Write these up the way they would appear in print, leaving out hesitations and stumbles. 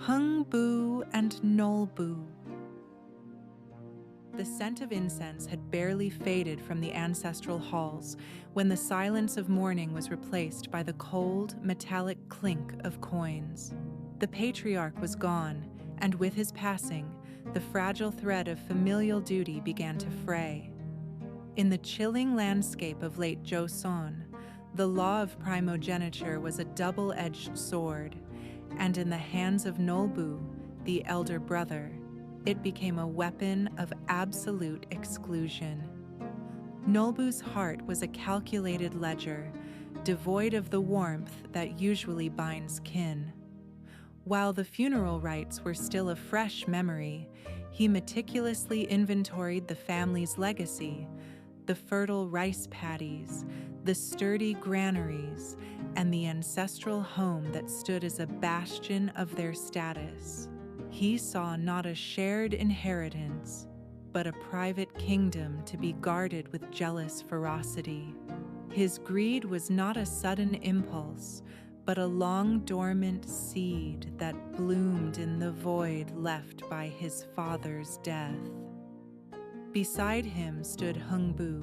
Heungbu and Nolbu. The scent of incense had barely faded from the ancestral halls when the silence of morning was replaced by the cold, metallic clink of coins. The patriarch was gone, and with his passing, the fragile thread of familial duty began to fray. In the chilling landscape of late Joseon, the law of primogeniture was a double-edged sword, and in the hands of Nolbu, the elder brother, it became a weapon of absolute exclusion. Nolbu's heart was a calculated ledger, devoid of the warmth that usually binds kin. While the funeral rites were still a fresh memory, he meticulously inventoried the family's legacy, the fertile rice paddies, the sturdy granaries, and the ancestral home that stood as a bastion of their status. He saw not a shared inheritance, but a private kingdom to be guarded with jealous ferocity. His greed was not a sudden impulse, but a long-dormant seed that bloomed in the void left by his father's death. Beside him stood Heungbu,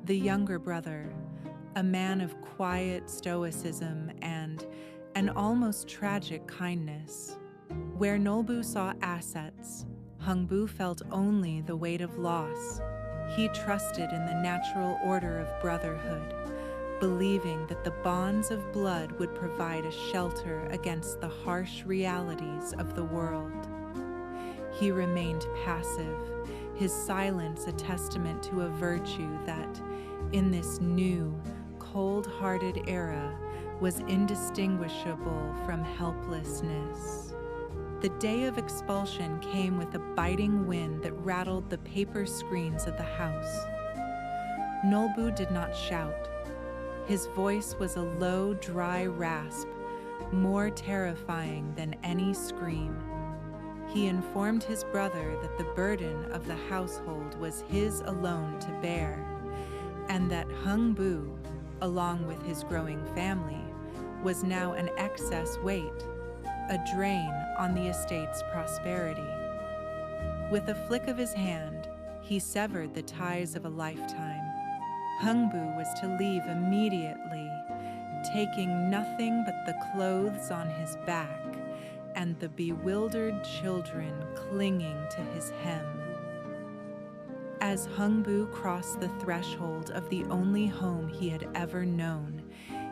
the younger brother, a man of quiet stoicism and an almost tragic kindness. Where Nolbu saw assets, Heungbu felt only the weight of loss. He trusted in the natural order of brotherhood, believing that the bonds of blood would provide a shelter against the harsh realities of the world. He remained passive, his silence a testament to a virtue that, in this new, cold-hearted era, was indistinguishable from helplessness. The day of expulsion came with a biting wind that rattled the paper screens of the house. Nolbu did not shout. His voice was a low, dry rasp, more terrifying than any scream. He informed his brother that the burden of the household was his alone to bear, and that Heungbu, along with his growing family, was now an excess weight, a drain on the estate's prosperity. With a flick of his hand, he severed the ties of a lifetime. Heungbu was to leave immediately, taking nothing but the clothes on his back and the bewildered children clinging to his hem. As Heungbu crossed the threshold of the only home he had ever known,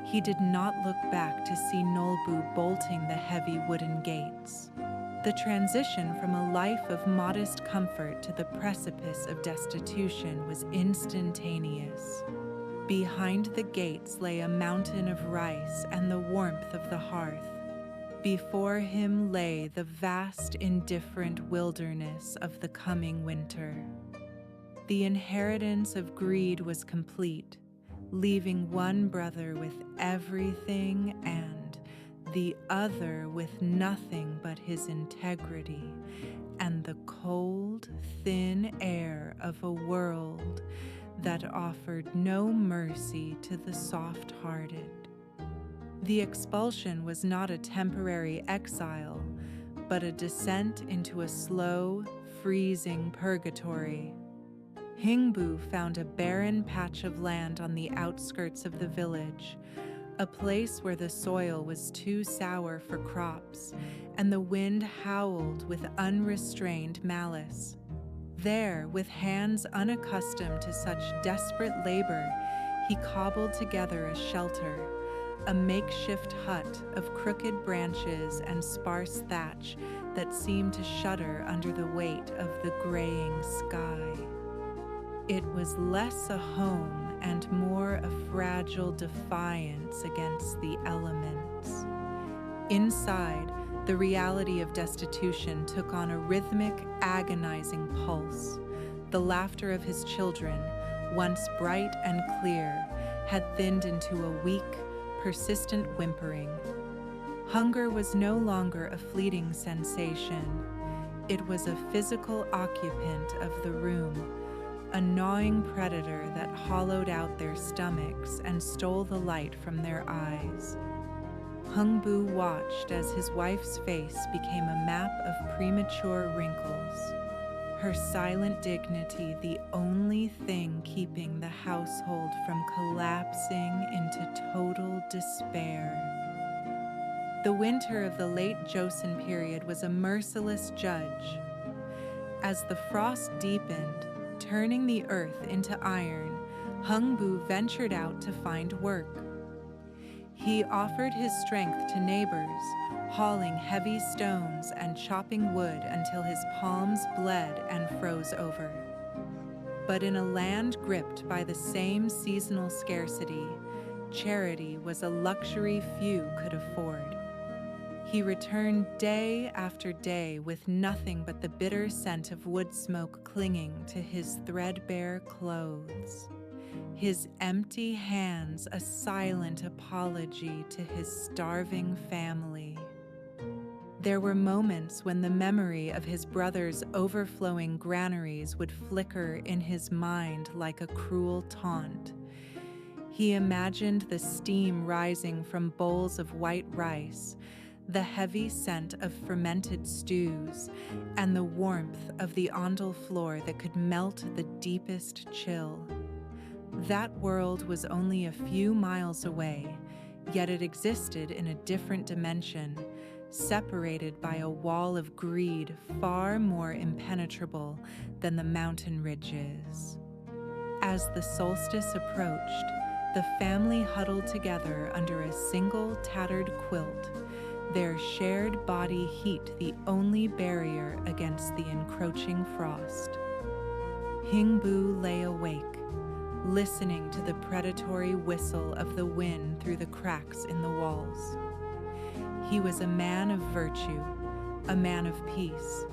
he did not look back to see Nolbu bolting the heavy wooden gates. The transition from a life of modest comfort to the precipice of destitution was instantaneous. Behind the gates lay a mountain of rice and the warmth of the hearth. Before him lay the vast, indifferent wilderness of the coming winter. The inheritance of greed was complete, leaving one brother with everything and the other with nothing but his integrity and the cold, thin air of a world that offered no mercy to the soft-hearted. The expulsion was not a temporary exile, but a descent into a slow, freezing purgatory. Heungbu found a barren patch of land on the outskirts of the village, a place where the soil was too sour for crops, and the wind howled with unrestrained malice. There, with hands unaccustomed to such desperate labor, he cobbled together a shelter, a makeshift hut of crooked branches and sparse thatch that seemed to shudder under the weight of the graying sky. It was less a home and more a fragile defiance against the elements. Inside, the reality of destitution took on a rhythmic, agonizing pulse. The laughter of his children, once bright and clear, had thinned into a weak, persistent whimpering. Hunger was no longer a fleeting sensation. It was a physical occupant of the room, a gnawing predator that hollowed out their stomachs and stole the light from their eyes. Heungbu watched as his wife's face became a map of premature wrinkles, her silent dignity the only thing keeping the household from collapsing into total despair. The winter of the late Joseon period was a merciless judge. As the frost deepened, turning the earth into iron, Heungbu ventured out to find work. He offered his strength to neighbors, hauling heavy stones and chopping wood until his palms bled and froze over. But in a land gripped by the same seasonal scarcity, charity was a luxury few could afford. He returned day after day with nothing but the bitter scent of wood smoke clinging to his threadbare clothes. His empty hands a silent apology to his starving family. There were moments when the memory of his brother's overflowing granaries would flicker in his mind like a cruel taunt. He imagined the steam rising from bowls of white rice, the heavy scent of fermented stews, and the warmth of the ondel floor that could melt the deepest chill. That world was only a few miles away, yet it existed in a different dimension, separated by a wall of greed far more impenetrable than the mountain ridges. As the solstice approached, the family huddled together under a single tattered quilt, their shared body heat the only barrier against the encroaching frost. Heungbu lay awake, listening to the predatory whistle of the wind through the cracks in the walls. He was a man of virtue, a man of peace.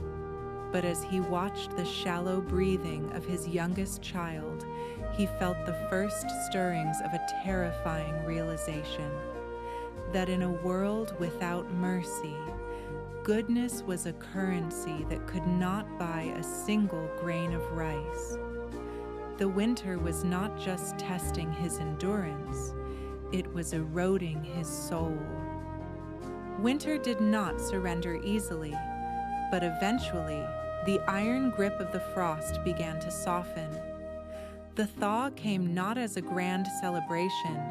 But as he watched the shallow breathing of his youngest child, he felt the first stirrings of a terrifying realization that in a world without mercy, goodness was a currency that could not buy a single grain of rice. The winter was not just testing his endurance, it was eroding his soul. Winter did not surrender easily, but eventually, the iron grip of the frost began to soften. The thaw came not as a grand celebration,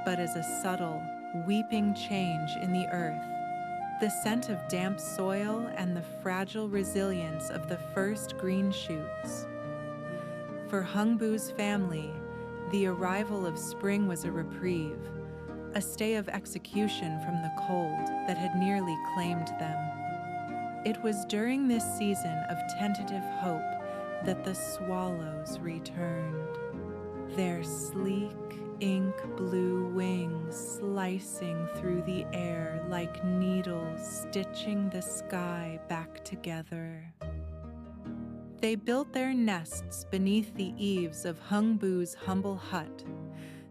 but as a subtle, weeping change in the earth. The scent of damp soil and the fragile resilience of the first green shoots. For Heungbu's family, the arrival of spring was a reprieve, a stay of execution from the cold that had nearly claimed them. It was during this season of tentative hope that the swallows returned, their sleek, ink blue wings slicing through the air like needles stitching the sky back together. They built their nests beneath the eaves of Heungbu's humble hut,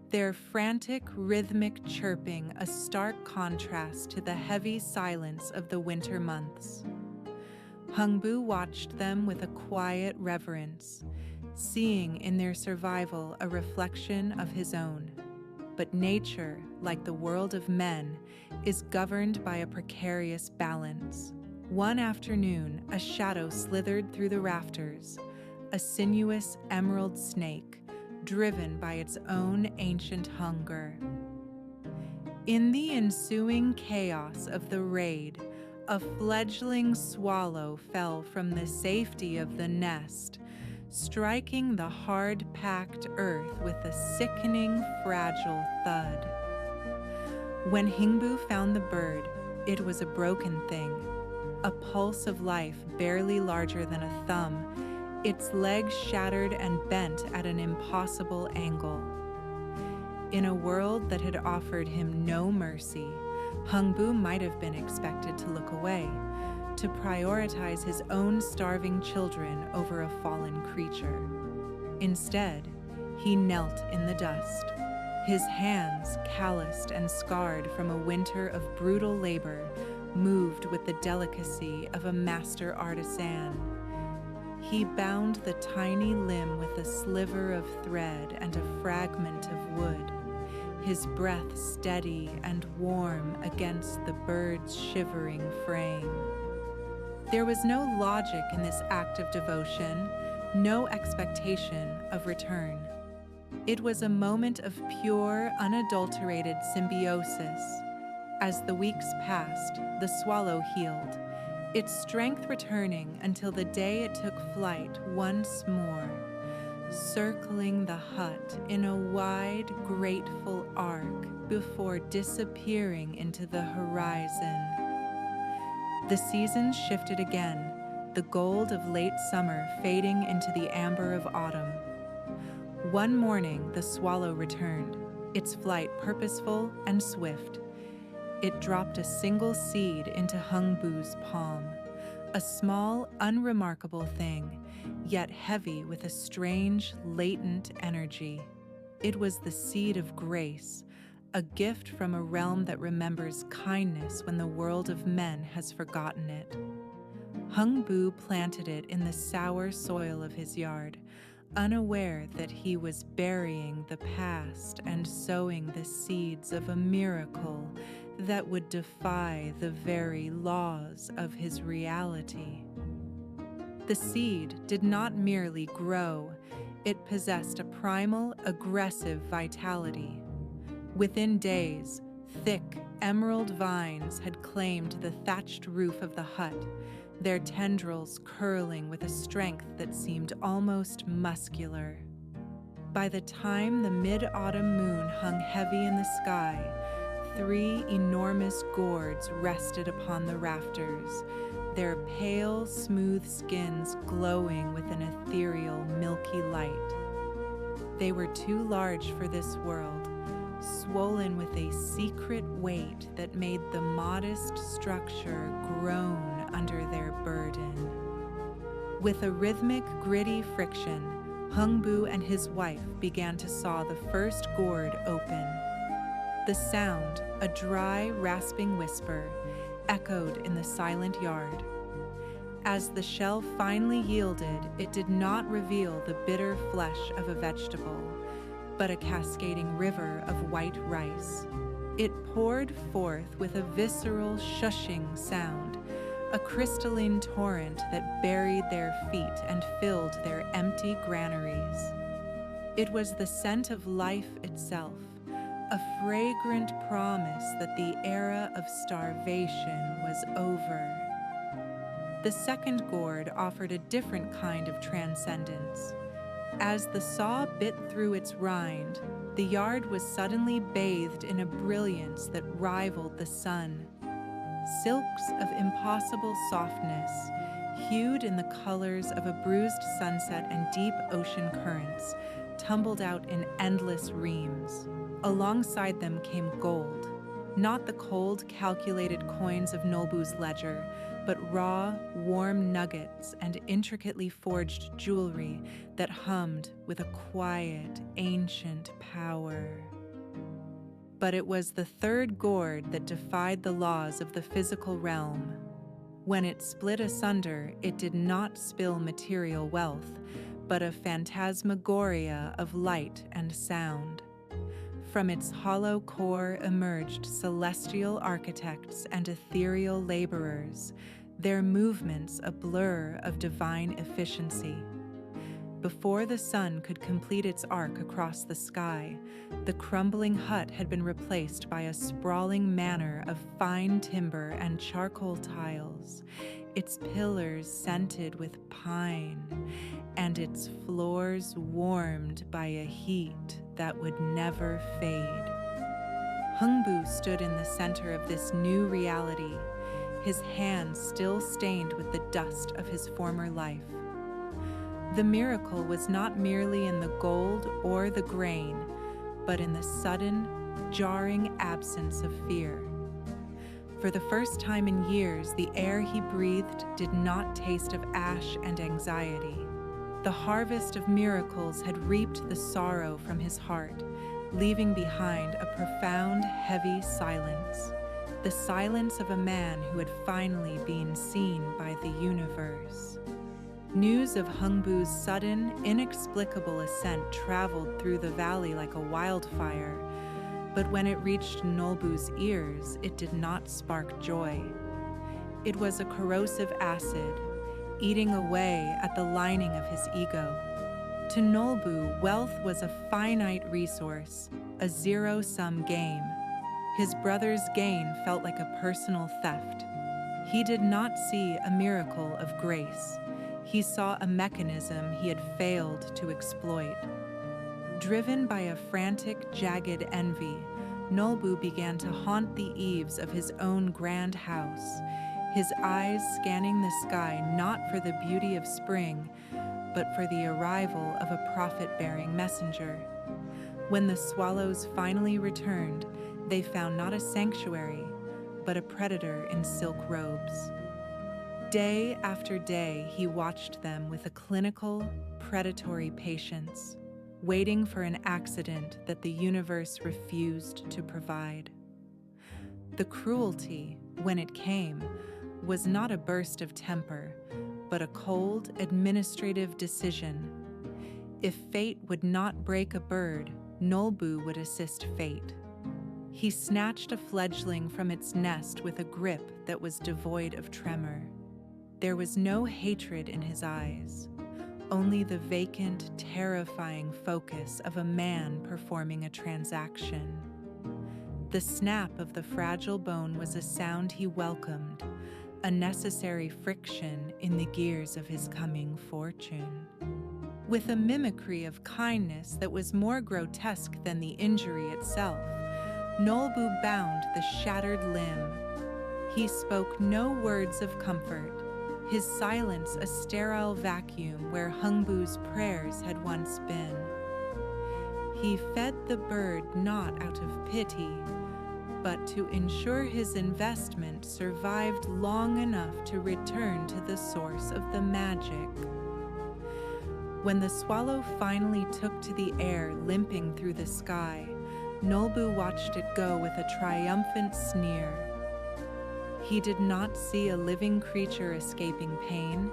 their frantic, rhythmic chirping a stark contrast to the heavy silence of the winter months. Heungbu watched them with a quiet reverence, seeing in their survival a reflection of his own. But nature, like the world of men, is governed by a precarious balance. One afternoon, a shadow slithered through the rafters, a sinuous emerald snake, driven by its own ancient hunger. In the ensuing chaos of the raid, a fledgling swallow fell from the safety of the nest, striking the hard-packed earth with a sickening, fragile thud. When Heungbu found the bird, it was a broken thing, a pulse of life barely larger than a thumb, its legs shattered and bent at an impossible angle. In a world that had offered him no mercy, Heungbu might have been expected to look away, to prioritize his own starving children over a fallen creature. Instead, he knelt in the dust, his hands calloused and scarred from a winter of brutal labor, moved with the delicacy of a master artisan. He bound the tiny limb with a sliver of thread and a fragment of wood, his breath steady and warm against the bird's shivering frame. There was no logic in this act of devotion, no expectation of return. It was a moment of pure, unadulterated symbiosis. As the weeks passed, the swallow healed, its strength returning until the day it took flight once more, circling the hut in a wide, grateful arc before disappearing into the horizon. The seasons shifted again, the gold of late summer fading into the amber of autumn. One morning, the swallow returned, its flight purposeful and swift. It dropped a single seed into Heungbu's palm, a small, unremarkable thing, yet heavy with a strange, latent energy. It was the seed of grace, a gift from a realm that remembers kindness when the world of men has forgotten it. Heungbu planted it in the sour soil of his yard, unaware that he was burying the past and sowing the seeds of a miracle that would defy the very laws of his reality. The seed did not merely grow, it possessed a primal, aggressive vitality. Within days, thick, emerald vines had claimed the thatched roof of the hut, their tendrils curling with a strength that seemed almost muscular. By the time the mid-autumn moon hung heavy in the sky, 3 enormous gourds rested upon the rafters, their pale, smooth skins glowing with an ethereal, milky light. They were too large for this world, swollen with a secret weight that made the modest structure groan under their burden. With a rhythmic, gritty friction, Heungbu and his wife began to saw the first gourd open. The sound, a dry, rasping whisper, echoed in the silent yard. As the shell finally yielded, it did not reveal the bitter flesh of a vegetable, but a cascading river of white rice. It poured forth with a visceral, shushing sound, a crystalline torrent that buried their feet and filled their empty granaries. It was the scent of life itself, a fragrant promise that the era of starvation was over. The second gourd offered a different kind of transcendence. As the saw bit through its rind, the yard was suddenly bathed in a brilliance that rivaled the sun. Silks of impossible softness, hued in the colors of a bruised sunset and deep ocean currents, tumbled out in endless reams. Alongside them came gold, not the cold, calculated coins of Nolbu's ledger, but raw, warm nuggets and intricately forged jewelry that hummed with a quiet, ancient power. But it was the third gourd that defied the laws of the physical realm. When it split asunder, it did not spill material wealth, but a phantasmagoria of light and sound. From its hollow core emerged celestial architects and ethereal laborers, their movements a blur of divine efficiency. Before the sun could complete its arc across the sky, the crumbling hut had been replaced by a sprawling manor of fine timber and charcoal tiles, its pillars scented with pine, and its floors warmed by a heat that would never fade. Heungbu stood in the center of this new reality, his hands still stained with the dust of his former life. The miracle was not merely in the gold or the grain, but in the sudden, jarring absence of fear. For the first time in years, the air he breathed did not taste of ash and anxiety. The harvest of miracles had reaped the sorrow from his heart, leaving behind a profound, heavy silence, the silence of a man who had finally been seen by the universe. News of Heungbu's sudden, inexplicable ascent traveled through the valley like a wildfire. But when it reached Nolbu's ears, it did not spark joy. It was a corrosive acid, eating away at the lining of his ego. To Nolbu, wealth was a finite resource, a zero-sum game. His brother's gain felt like a personal theft. He did not see a miracle of grace. He saw a mechanism he had failed to exploit. Driven by a frantic, jagged envy, Nolbu began to haunt the eaves of his own grand house, his eyes scanning the sky not for the beauty of spring, but for the arrival of a profit-bearing messenger. When the swallows finally returned, they found not a sanctuary, but a predator in silk robes. Day after day, he watched them with a clinical, predatory patience, waiting for an accident that the universe refused to provide. The cruelty, when it came, was not a burst of temper, but a cold, administrative decision. If fate would not break a bird, Nolbu would assist fate. He snatched a fledgling from its nest with a grip that was devoid of tremor. There was no hatred in his eyes, only the vacant, terrifying focus of a man performing a transaction. The snap of the fragile bone was a sound he welcomed, a necessary friction in the gears of his coming fortune. With a mimicry of kindness that was more grotesque than the injury itself, Nolbu bound the shattered limb. He spoke no words of comfort, his silence a sterile vacuum where Heungbu's prayers had once been. He fed the bird not out of pity, but to ensure his investment survived long enough to return to the source of the magic. When the swallow finally took to the air, limping through the sky, Nolbu watched it go with a triumphant sneer. He did not see a living creature escaping pain.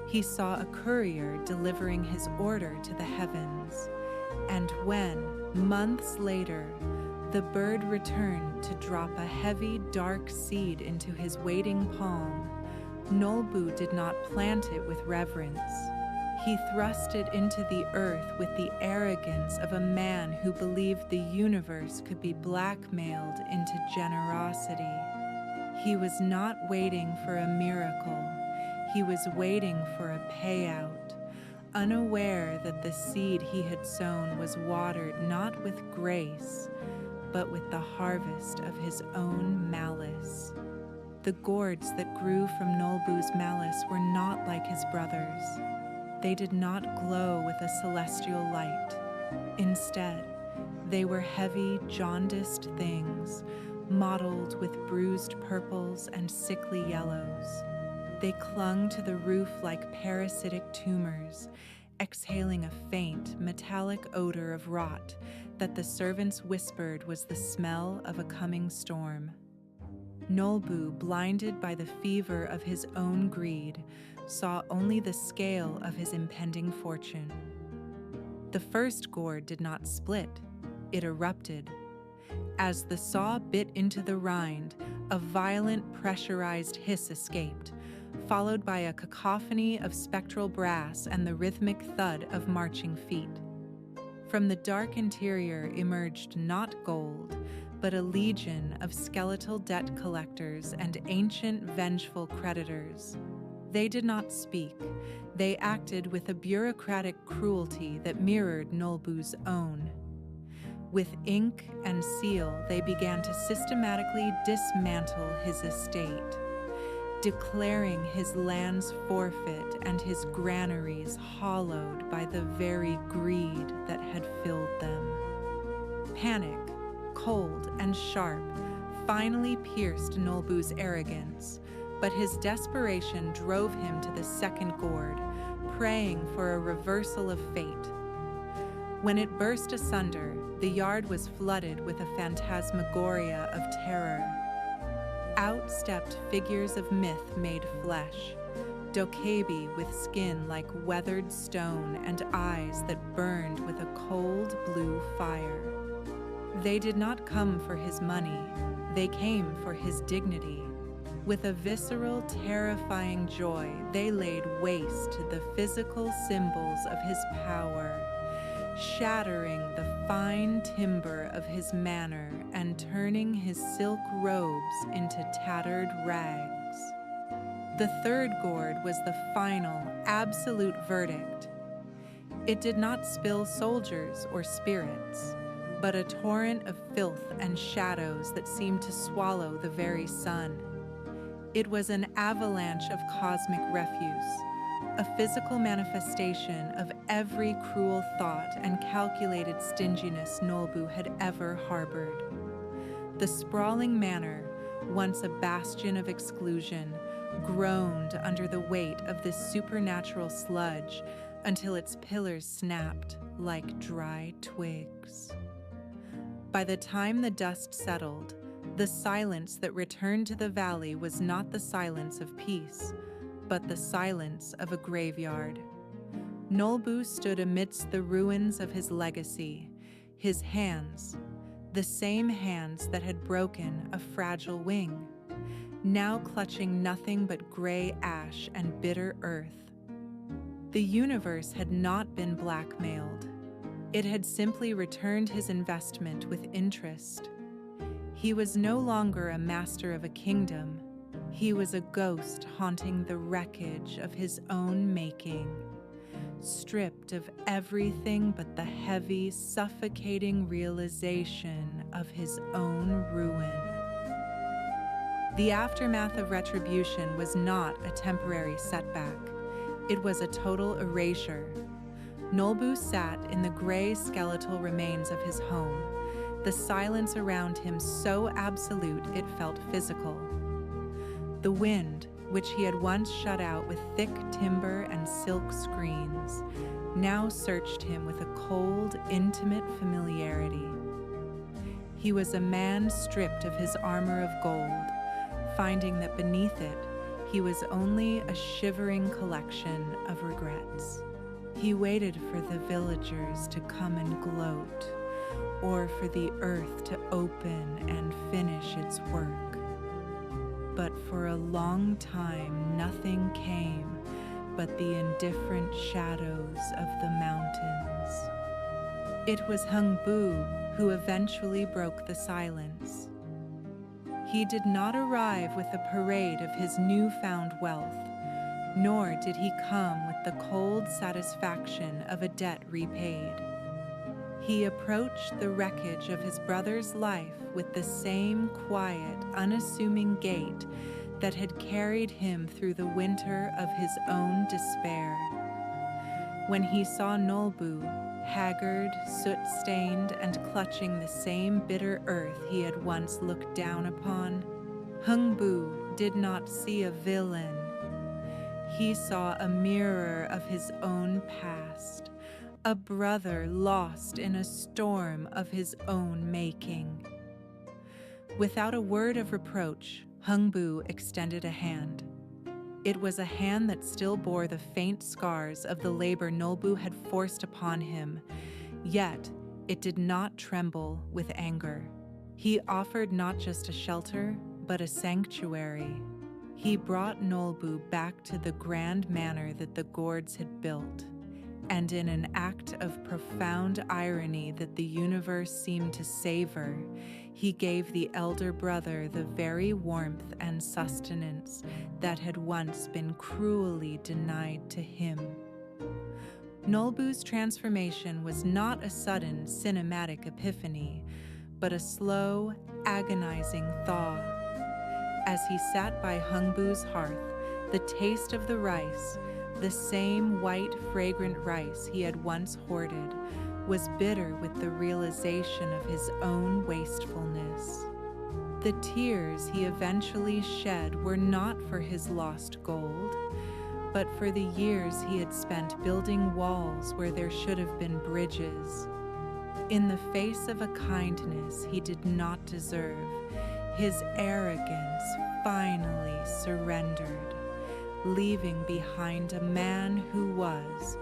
He saw a courier delivering his order to the heavens. And when, months later, the bird returned to drop a heavy, dark seed into his waiting palm, Nolbu did not plant it with reverence. He thrust it into the earth with the arrogance of a man who believed the universe could be blackmailed into generosity. He was not waiting for a miracle. He was waiting for a payout, unaware that the seed he had sown was watered not with grace, but with the harvest of his own malice. The gourds that grew from Nolbu's malice were not like his brother's. They did not glow with a celestial light. Instead, they were heavy, jaundiced things, mottled with bruised purples and sickly yellows. They clung to the roof like parasitic tumors, exhaling a faint, metallic odor of rot that the servants whispered was the smell of a coming storm. Nolbu, blinded by the fever of his own greed, saw only the scale of his impending fortune. The first gourd did not split, it erupted. As the saw bit into the rind, a violent pressurized hiss escaped, followed by a cacophony of spectral brass and the rhythmic thud of marching feet. From the dark interior emerged not gold, but a legion of skeletal debt collectors and ancient vengeful creditors. They did not speak. They acted with a bureaucratic cruelty that mirrored Nolbu's own. With ink and seal, they began to systematically dismantle his estate, declaring his lands forfeit and his granaries hollowed by the very greed that had filled them. Panic, cold and sharp, finally pierced Nolbu's arrogance, but his desperation drove him to the second gourd, praying for a reversal of fate. When it burst asunder, the yard was flooded with a phantasmagoria of terror. Out stepped figures of myth made flesh, dokebi with skin like weathered stone and eyes that burned with a cold blue fire. They did not come for his money, they came for his dignity. With a visceral, terrifying joy, they laid waste to the physical symbols of his power, shattering the fine timber of his manner and turning his silk robes into tattered rags. The third gourd was the final, absolute verdict. It did not spill soldiers or spirits, but a torrent of filth and shadows that seemed to swallow the very sun. It was an avalanche of cosmic refuse, a physical manifestation of every cruel thought and calculated stinginess Nolbu had ever harbored. The sprawling manor, once a bastion of exclusion, groaned under the weight of this supernatural sludge until its pillars snapped like dry twigs. By the time the dust settled, the silence that returned to the valley was not the silence of peace, but the silence of a graveyard. Nolbu stood amidst the ruins of his legacy, his hands, the same hands that had broken a fragile wing, now clutching nothing but gray ash and bitter earth. The universe had not been blackmailed. It had simply returned his investment with interest. He was no longer a master of a kingdom. He was a ghost haunting the wreckage of his own making, stripped of everything but the heavy, suffocating realization of his own ruin. The aftermath of retribution was not a temporary setback. It was a total erasure. Nolbu sat in the gray skeletal remains of his home, the silence around him so absolute it felt physical. The wind, which he had once shut out with thick timber and silk screens, now searched him with a cold, intimate familiarity. He was a man stripped of his armor of gold, finding that beneath it, he was only a shivering collection of regrets. He waited for the villagers to come and gloat, or for the earth to open and finish its work. But for a long time, nothing came but the indifferent shadows of the mountains. It was Heungbu who eventually broke the silence. He did not arrive with a parade of his newfound wealth, nor did he come with the cold satisfaction of a debt repaid. He approached the wreckage of his brother's life with the same quiet, unassuming gait that had carried him through the winter of his own despair. When he saw Nolbu, haggard, soot-stained, and clutching the same bitter earth he had once looked down upon, Heungbu did not see a villain. He saw a mirror of his own past, a brother lost in a storm of his own making. Without a word of reproach, Heungbu extended a hand. It was a hand that still bore the faint scars of the labor Nolbu had forced upon him, yet it did not tremble with anger. He offered not just a shelter, but a sanctuary. He brought Nolbu back to the grand manor that the Gourds had built, and in an act of profound irony that the universe seemed to savor, he gave the elder brother the very warmth and sustenance that had once been cruelly denied to him. Nolbu's transformation was not a sudden cinematic epiphany, but a slow, agonizing thaw. As he sat by Heungbu's hearth, the taste of the rice, the same white, fragrant rice he had once hoarded, was bitter with the realization of his own wastefulness. The tears he eventually shed were not for his lost gold, but for the years he had spent building walls where there should have been bridges. In the face of a kindness he did not deserve, his arrogance finally surrendered, leaving behind a man who was,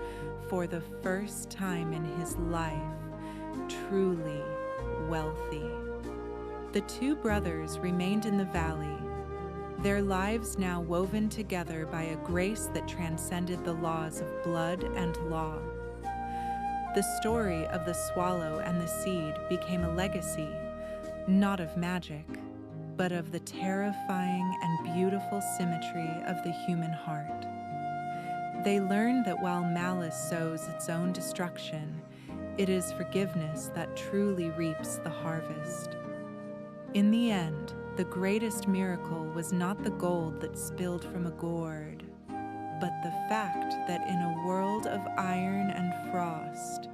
for the first time in his life, truly wealthy. The two brothers remained in the valley, their lives now woven together by a grace that transcended the laws of blood and law. The story of the swallow and the seed became a legacy, not of magic, but of the terrifying and beautiful symmetry of the human heart. They learned that while malice sows its own destruction, it is forgiveness that truly reaps the harvest. In the end, the greatest miracle was not the gold that spilled from a gourd, but the fact that in a world of iron and frost,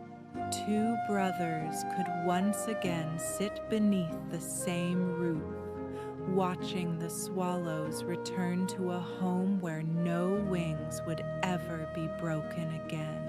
two brothers could once again sit beneath the same roof, watching the swallows return to a home where no wings would ever be broken again.